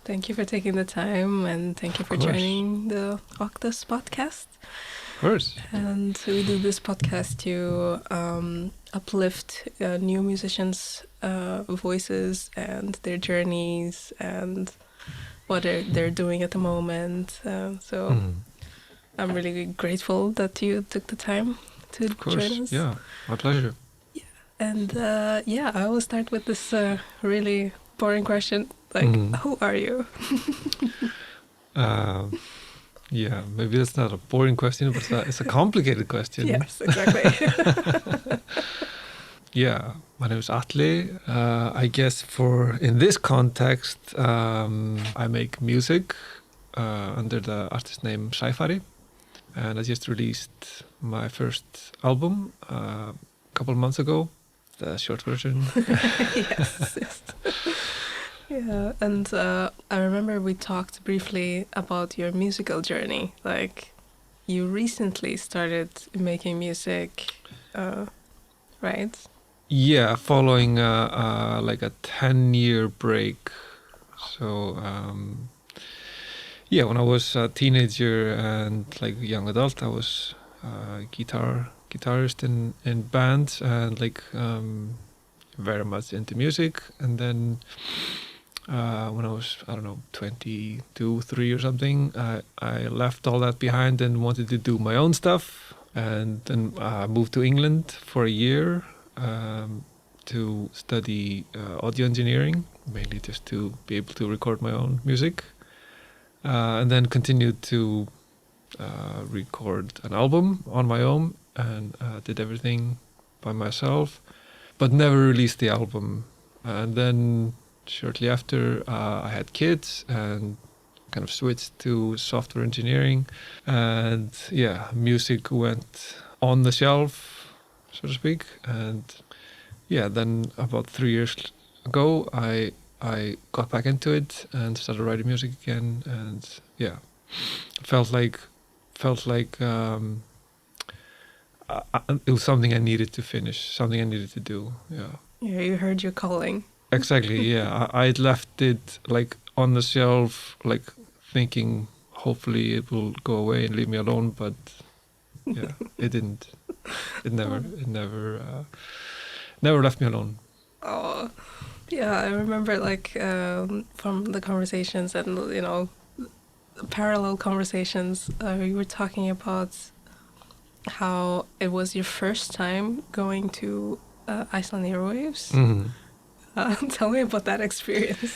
Thank you for taking the time, and thank you for joining the Oktaves Podcast. Of course. And we do this podcast to uplift new musicians' voices and their journeys and what they're doing at the moment. I'm really grateful that you took the time to join us. Yeah, my pleasure. Yeah. And I will start with this really boring question. Who are you? Yeah, maybe that's not a boring question, but it's a complicated question. Yes, exactly. Yeah, my name is Atli. I guess in this context, I make music under the artist name Sæfari. And I just released my first album a couple of months ago, the short version. Yes. Yeah, and I remember we talked briefly about your musical journey. Like, you recently started making music, right? Yeah, following like a 10-year break. So, when I was a teenager and like a young adult, I was guitarist in bands and very much into music. And then when I was, 22, 3 or something, I left all that behind and wanted to do my own stuff. And then I moved to England for a year to study audio engineering, mainly just to be able to record my own music. And then continued to record an album on my own and did everything by myself, but never released the album. And then shortly after, I had kids and kind of switched to software engineering. And music went on the shelf, so to speak. And then about 3 years ago, I got back into it and started writing music again. And felt like it was something I needed to finish, something I needed to do. Yeah, you heard your calling. Exactly. Yeah, I'd left it on the shelf, thinking hopefully it will go away and leave me alone, but it didn't. It never left me alone. Oh, yeah, I remember from the conversations and parallel conversations, we were talking about how it was your first time going to Icelandic airwaves. Mm-hmm. Tell me about that experience.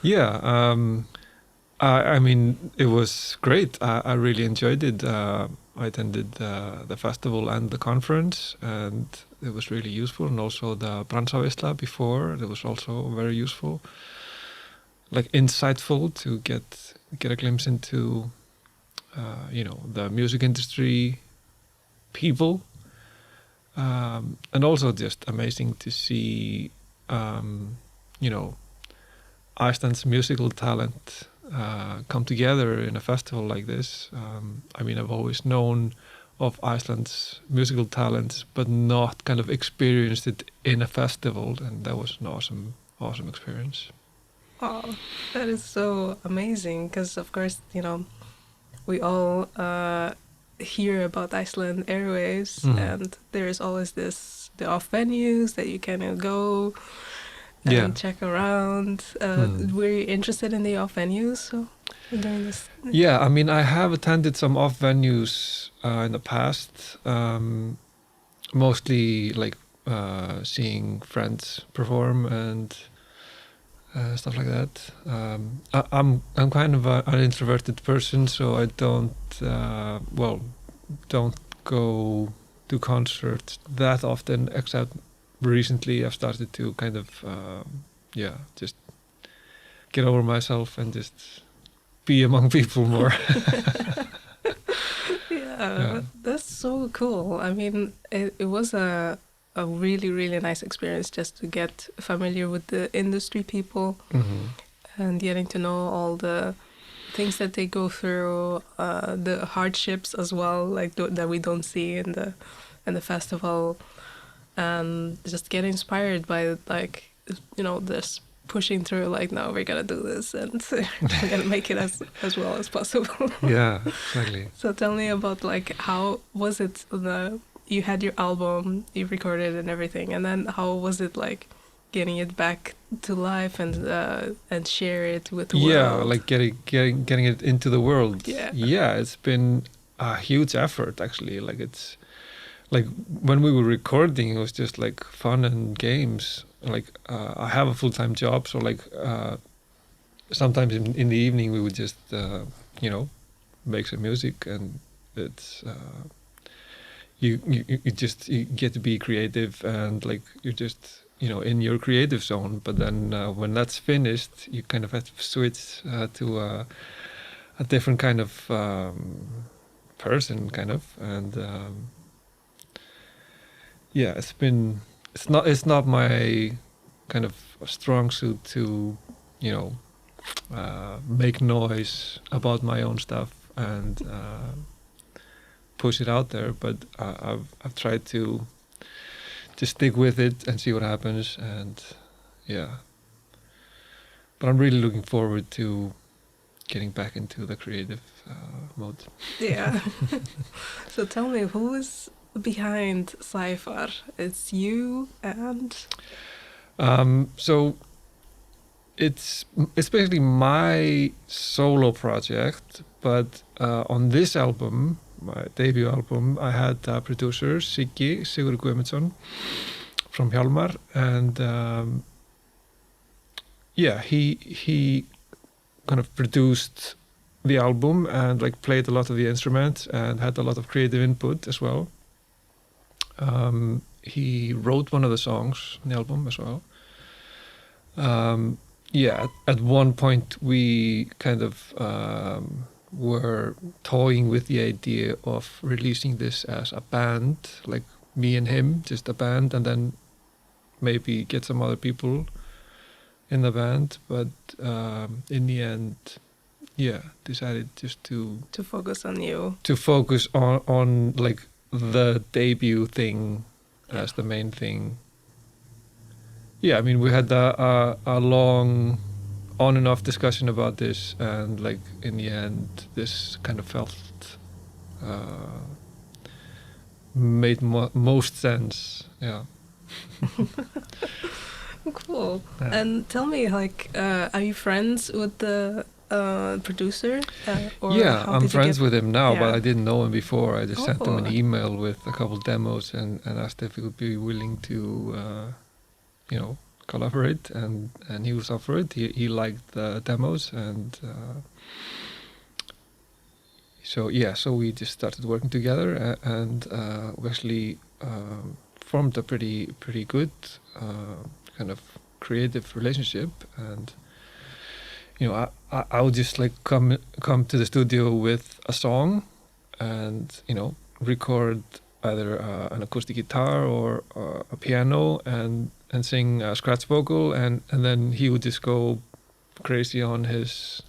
Yeah, I mean, it was great. I really enjoyed it. I attended the festival and the conference, and it was really useful. And also the Bransaveisla before, it was also very useful, insightful to get a glimpse into, the music industry, people, and also just amazing to see. Iceland's musical talent come together in a festival like this. I've always known of Iceland's musical talents, but not kind of experienced it in a festival, and that was an awesome experience. Oh, that is so amazing, because of course, we all hear about Iceland Airwaves, and there is always the off venues that you can go and check around. Were you interested in the off venues during this? Yeah, I have attended some off venues in the past, mostly seeing friends perform and stuff like that. I'm kind of an introverted person, so I don't go to concerts that often, except recently I've started to kind of just get over myself and just be among people more. Yeah, that's so cool. It was a really, really nice experience just to get familiar with the industry people, and getting to know all the things that they go through, the hardships as well, that we don't see in the festival, and just get inspired by this pushing through, like, no, we're gonna do this and we're gonna make it as well as possible. Yeah, exactly. So tell me about, like, how was it you had your album, you recorded and everything, and then how was it, like, getting it back to life and share it with the world? Like getting it into the world. Yeah, It's been a huge effort, actually. Like, it's like when we were recording, it was just like fun and games. Like, I have a full-time job, so like sometimes in the evening we would just make some music, and it's you get to be creative, and like you're just in your creative zone. But then when that's finished, you kind of have to switch to a different kind of person, kind of, and it's not my kind of strong suit to make noise about my own stuff and push it out there, but I've tried to just stick with it and see what happens, and but I'm really looking forward to getting back into the creative mode. Yeah. So tell me, who is behind Sæfari? It's you and so it's basically my solo project, but on this album, my debut album, I had a producer, Siggi Sigurðsson from Hjálmar, and he kind of produced the album and like played a lot of the instruments and had a lot of creative input as well. He wrote one of the songs on the album as well. At one point we kind of were toying with the idea of releasing this as a band, like me and him, just a band, and then maybe get some other people in the band. But in the end, decided just to focus on you. To focus on like the debut thing as the main thing. Yeah, I mean, we had a long on and off discussion about this, and like in the end this kind of felt made most sense. Cool. And tell me, like, are you friends with the producer? I'm friends with him now, but I didn't know him before. I just sent him an email with a couple demos and asked if he would be willing to collaborate, and he was up for it. He liked the demos, and so we just started working together, and we actually formed a pretty good kind of creative relationship. And I would just like come to the studio with a song, and record either an acoustic guitar or a piano, and sing a scratch vocal, and then he would just go crazy on his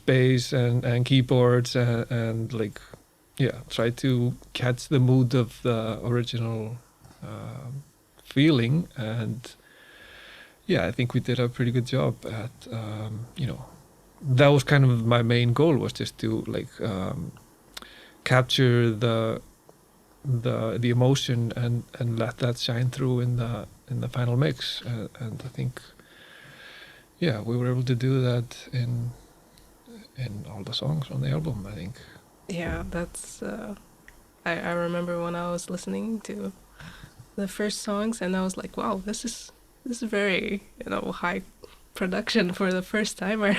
bass and keyboards, and like try to catch the mood of the original feeling. And I think we did a pretty good job at that was kind of my main goal, was just to like capture the emotion and let that shine through in the final mix, and I think we were able to do that in all the songs on the album, I think. That's I remember when I was listening to the first songs, and I was like, wow, this is very high production for the first timer.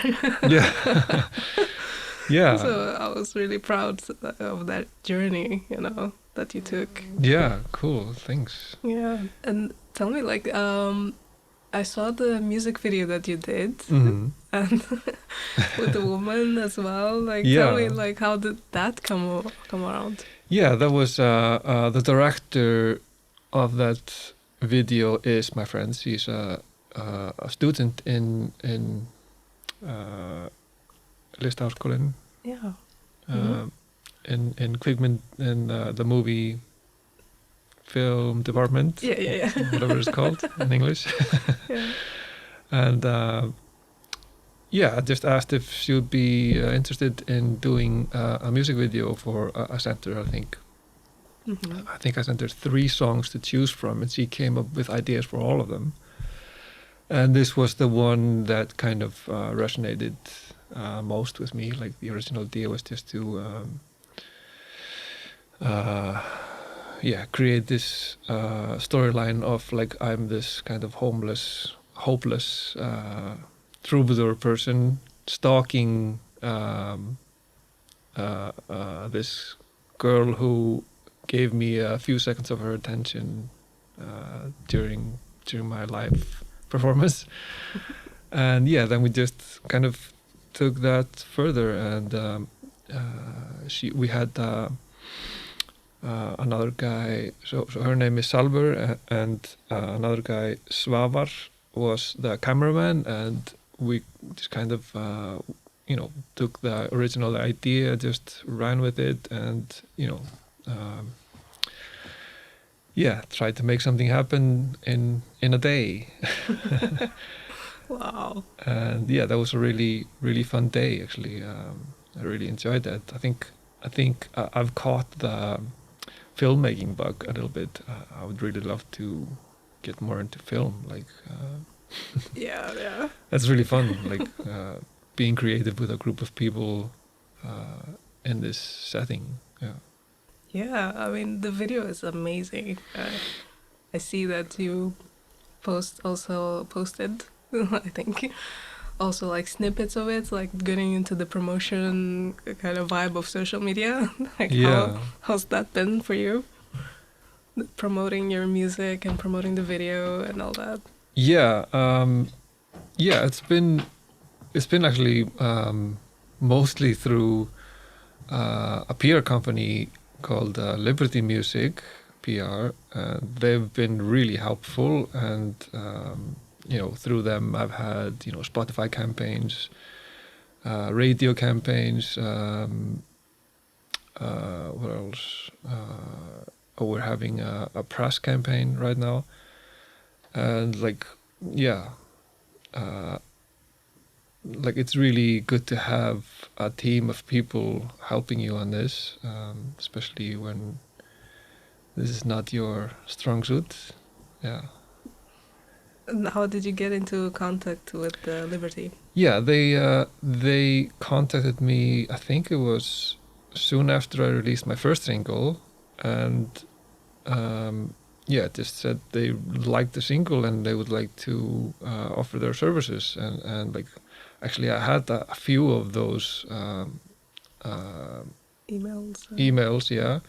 So I was really proud of that journey that you took. Cool, thanks. And tell me, like, I saw the music video that you did, mm-hmm. and with the woman as well. Like, tell me, like, how did that come around? That was the director of that video is my friend. She's a student in Listaháskólinn. In Kvikmynd, in the movie film department. Yeah. Whatever it's called in English. Yeah. And I just asked if she would be interested in doing a music video for a center, I think. Mm-hmm. I think I sent her 3 songs to choose from, and she came up with ideas for all of them. And this was the one that kind of resonated most with me. Like, the original idea was just to create this storyline of, like, I'm this kind of hopeless troubadour person stalking this girl who gave me a few seconds of her attention during my live performance. And then we just kind of took that further, and we had another guy, so her name is Salver, and another guy, Svavar, was the cameraman, and we just kind of took the original idea, just ran with it, and tried to make something happen in a day. Wow. And that was a really, really fun day, actually. I really enjoyed that. I think I've caught the filmmaking bug a little bit. I would really love to get more into film. Like, Yeah. that's really fun. Like, being creative with a group of people in this setting. Yeah. Yeah, I mean, the video is amazing. I see that you posted, I think, also like snippets of it, like getting into the promotion kind of vibe of social media. Like, how's that been for you? Promoting your music and promoting the video and all that. Yeah, it's been actually mostly through a PR company called Liberty Music PR. They've been really helpful, and through them I've had Spotify campaigns, radio campaigns. What else? We're having a press campaign right now, and like it's really good to have a team of people helping you on this, especially when this is not your strong suit. Yeah. And how did you get into contact with Liberty? Yeah, they contacted me, I think it was soon after I released my first single, and just said they liked the single and they would like to offer their services, and like, actually I had a few of those emails, yeah.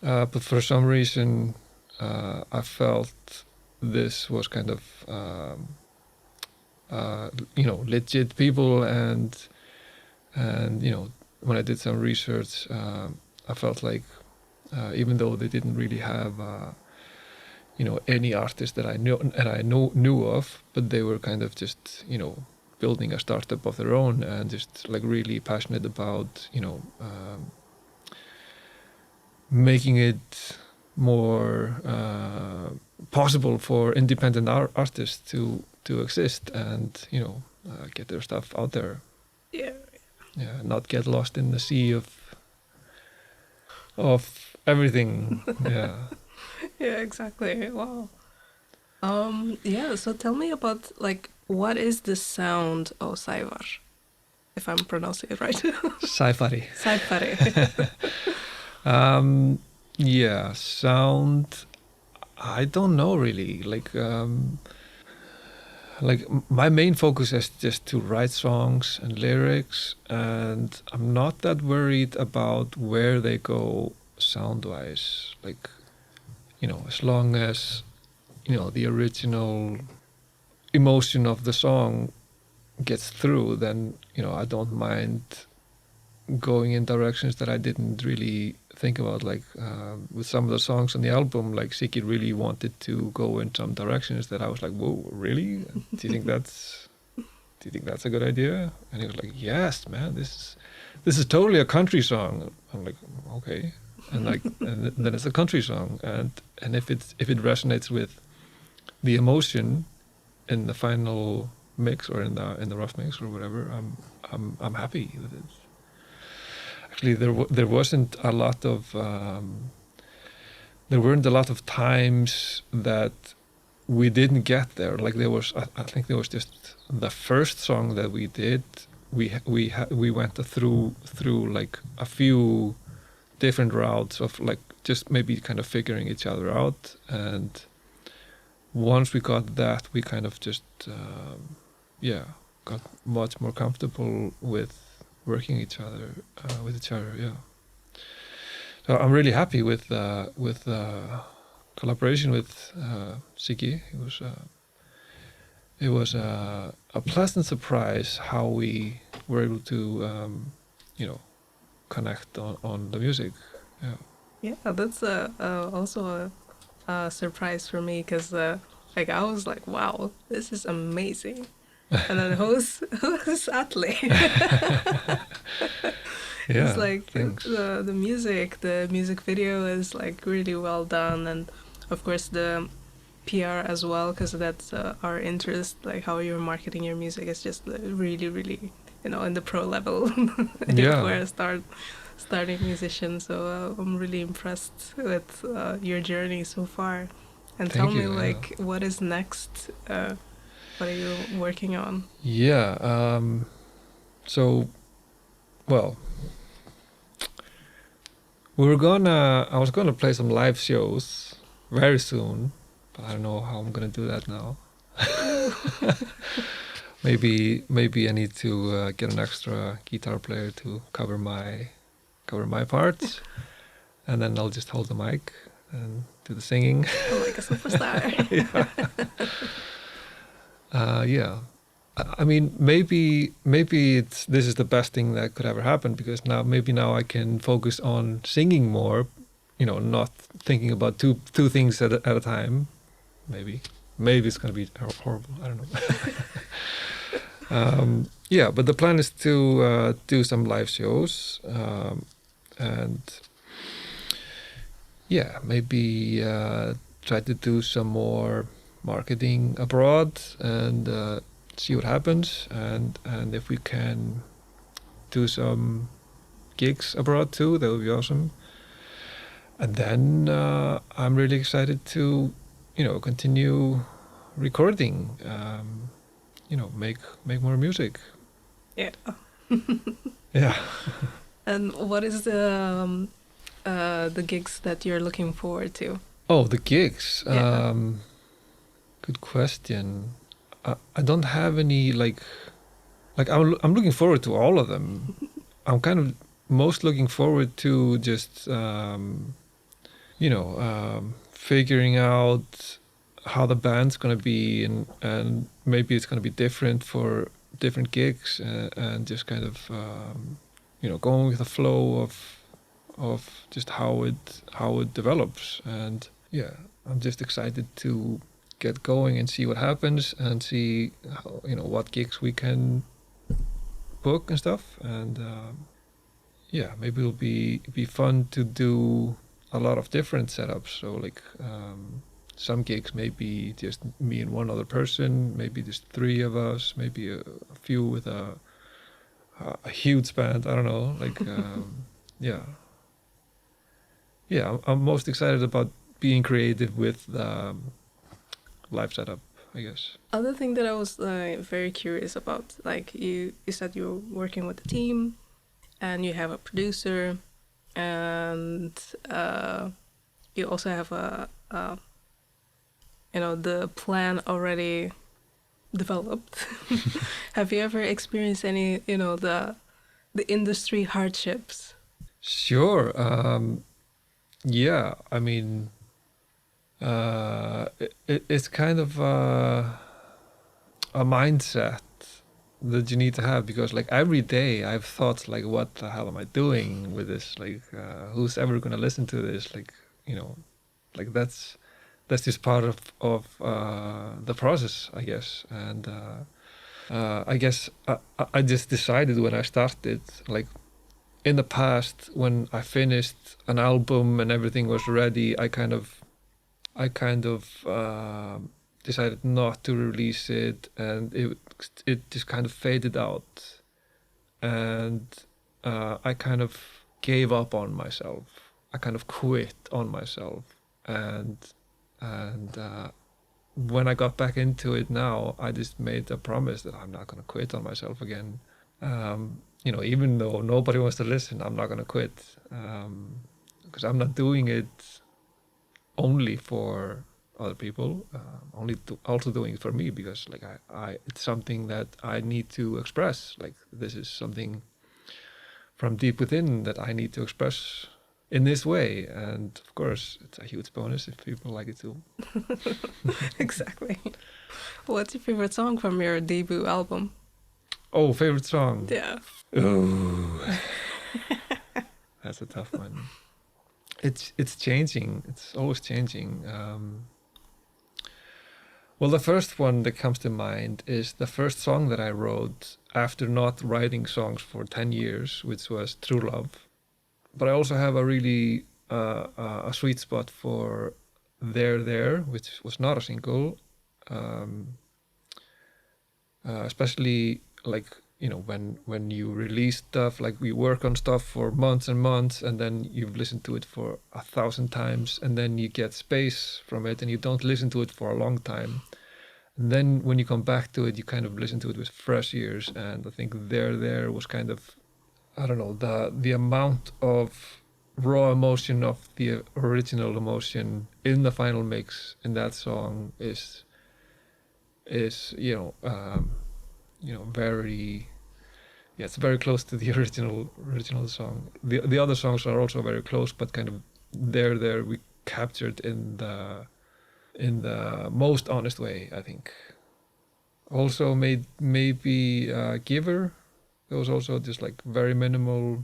But for some reason I felt this was kind of legit people, and when I did some research, I felt like even though they didn't really have any artist that I knew of, but they were kind of just building a startup of their own, and just like really passionate about making it more possible for independent artists to exist and get their stuff out there. Yeah, not get lost in the sea of everything. Yeah, exactly. Wow. So tell me about, like, what is the sound of Sæfari, if I'm pronouncing it right? Sæfari. Sound, I don't know really. Like my main focus is just to write songs and lyrics, and I'm not that worried about where they go sound-wise. Like, as long as the original emotion of the song gets through, then I don't mind going in directions that I didn't really think about. Like with some of the songs on the album, like Siggi really wanted to go in some directions that I was like, whoa, really? Do you think that's a good idea? And he was like, yes, man, this is totally a country song. I'm like, okay. and like and then it's a country song, and if it resonates with the emotion in the final mix or in the rough mix or whatever, I'm happy with it. Actually, there wasn't a lot of there weren't a lot of times that we didn't get there. Like there was, I think there was just the first song that we did. We went through like a few different routes of like just maybe kind of figuring each other out, and once we got that, we kind of just got much more comfortable with working with each other. Yeah. So I'm really happy with collaboration with Siggi. It was a pleasant surprise how we were able to connect on the music. Yeah. Yeah, that's also a surprise for me, because like I was like, wow, this is amazing. And then who's Atli? Yeah, it's like thanks. the music video is like really well done, and of course the PR as well, because that's our interest, like how you're marketing your music is just really, really, in the pro level. Yeah. If we're starting musician, so I'm really impressed with your journey so far. And tell me, like, what is next? What are you working on? Yeah. So, well, I was gonna play some live shows very soon, but I don't know how I'm gonna do that now. Maybe I need to get an extra guitar player to cover my parts, and then I'll just hold the mic and do the singing. Oh, like a superstar. Yeah. I mean, maybe this is the best thing that could ever happen, because now I can focus on singing more, not thinking about two things at a time. Maybe it's gonna be horrible. I don't know. Yeah, but the plan is to do some live shows, and yeah, maybe try to do some more marketing abroad and see what happens, and if we can do some gigs abroad too, that would be awesome. And then I'm really excited to continue recording, make more music. Yeah. Yeah. And what is the gigs that you're looking forward to? Oh, the gigs. Yeah. Good question. I don't have any like I'm looking forward to all of them. I'm kind of most looking forward to just figuring out how the band's gonna be, and maybe it's gonna be different for different gigs, and just kind of going with the flow of just how it develops. And yeah, I'm just excited to get going and see what happens, and see how, what gigs we can book and stuff. And yeah, maybe it'll be fun to do a lot of different setups. So like some gigs maybe just me and one other person, maybe just three of us, maybe a few with a huge band. I don't know, like yeah, I'm most excited about being creative with live setup, I guess. Other thing that I was very curious about, like you said you're working with a team, and you have a producer, and you also have the plan already developed. Have you ever experienced any, the industry hardships? Sure. Yeah, I mean, it's kind of a mindset that you need to have, because like every day I've thought like, what the hell am I doing with this? Like, who's ever gonna listen to this? Like, like that's just part of the process, I guess. And I guess I just decided when I started, like, in the past, when I finished an album and everything was ready, I kind of decided not to release it, and it just kind of faded out, and I kind of gave up on myself. I kind of quit on myself, and when I got back into it now, I just made a promise that I'm not going to quit on myself again. You know, even though nobody wants to listen, I'm not going to quit, because I'm not doing it only for other people, also doing it for me, because like I it's something that I need to express. Like, this is something from deep within that I need to express in this way, and of course it's a huge bonus if people like it too. Exactly. What's your favorite song from your debut album? Oh, favorite song? Yeah. Oh, that's a tough one. It's changing. It's always changing. Well, the first one that comes to mind is the first song that I wrote after not writing songs for 10 years, which was True Love. But I also have a really a sweet spot for There, which was not a single. Especially like, you know, when you release stuff, like we work on stuff for months and months, and then you've listened to it for 1,000 times, and then you get space from it and you don't listen to it for a long time. And then when you come back to it, you kind of listen to it with fresh ears. And I think There was kind of, I don't know, the amount of raw emotion of the original emotion in the final mix in that song is very, yeah, it's very close to the original song. The other songs are also very close, but kind of There we captured in the most honest way, I think. Also maybe Giver. There was also just like very minimal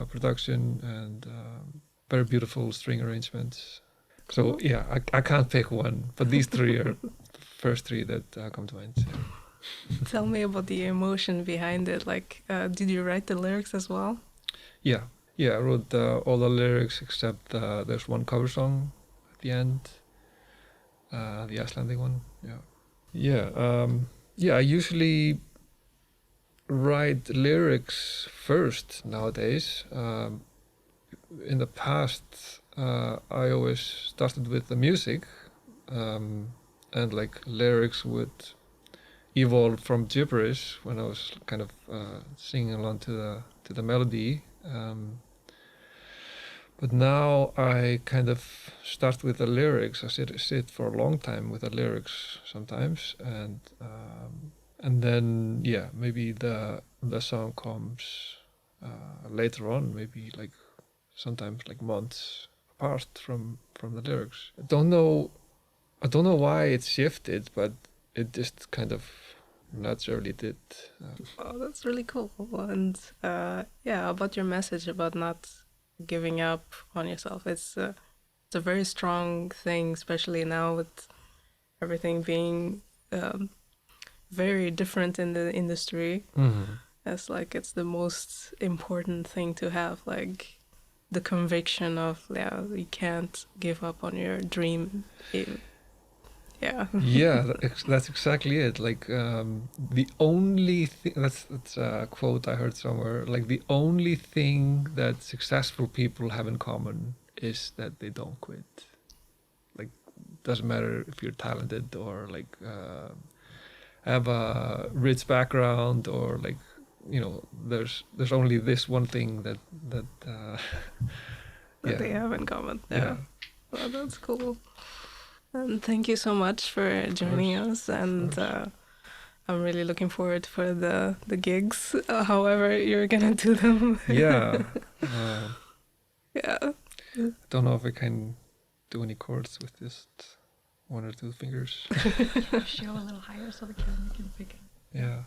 production and very beautiful string arrangements. So yeah, I can't pick one, but these three are the first three that come to mind. Tell me about the emotion behind it. Like, did you write the lyrics as well? Yeah, I wrote all the lyrics except there's one cover song at the end, the Icelandic one. I usually write lyrics first nowadays. In the past, I always started with the music, and like lyrics would evolve from gibberish when I was kind of singing along to the melody. But now I kind of start with the lyrics. I sit for a long time with the lyrics sometimes, and then maybe the song comes later on, maybe like sometimes like months apart from the lyrics. I don't know why it shifted, but it just kind of naturally did. Oh, that's really cool. And about your message about not giving up on yourself. It's a very strong thing, especially now with everything being very different in the industry. Mm-hmm. It's the most important thing to have, like the conviction of you can't give up on your dream. That's exactly it. Like the only thing, that's a quote I heard somewhere, like the only thing that successful people have in common is that they don't quit. Like, doesn't matter if you're talented or like have a rich background, or like, you know, there's only this one thing that they have in common. Yeah. Well, that's cool. And thank you so much for joining us, and I'm really looking forward for the gigs, however you're gonna do them. Yeah. Yeah. I don't know if I can do any chords with just one or two fingers. Show a little higher so the camera can pick it. Yeah.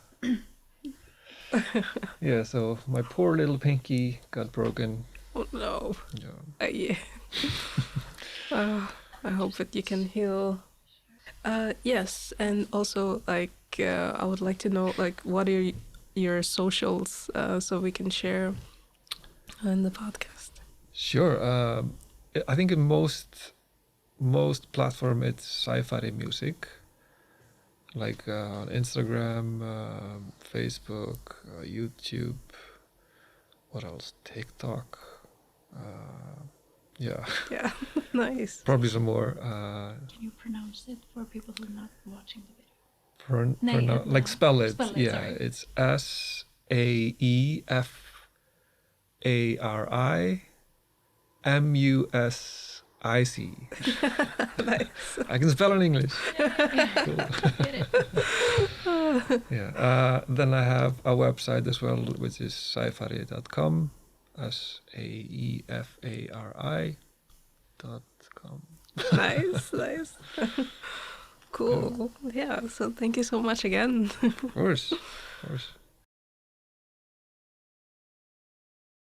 Yeah, so my poor little pinky got broken. Oh no. Yeah. I hope that you can heal. Yes, and also like I would like to know like what are your socials so we can share in the podcast? Sure. I think in most platform it's Sæfari music, like on Instagram, Facebook, YouTube. What else? TikTok. Yeah. Yeah, nice. Probably some more. Can you pronounce it for people who are not watching the video? Like spell it. Spell it, Yeah, sorry. it's SAEFARI Nice. I can spell in English. Cool. Get it. Yeah. Then I have a website as well, which is saefari.com. SAEFARI.com. Nice. Cool. Yeah, so thank you so much again. Of course.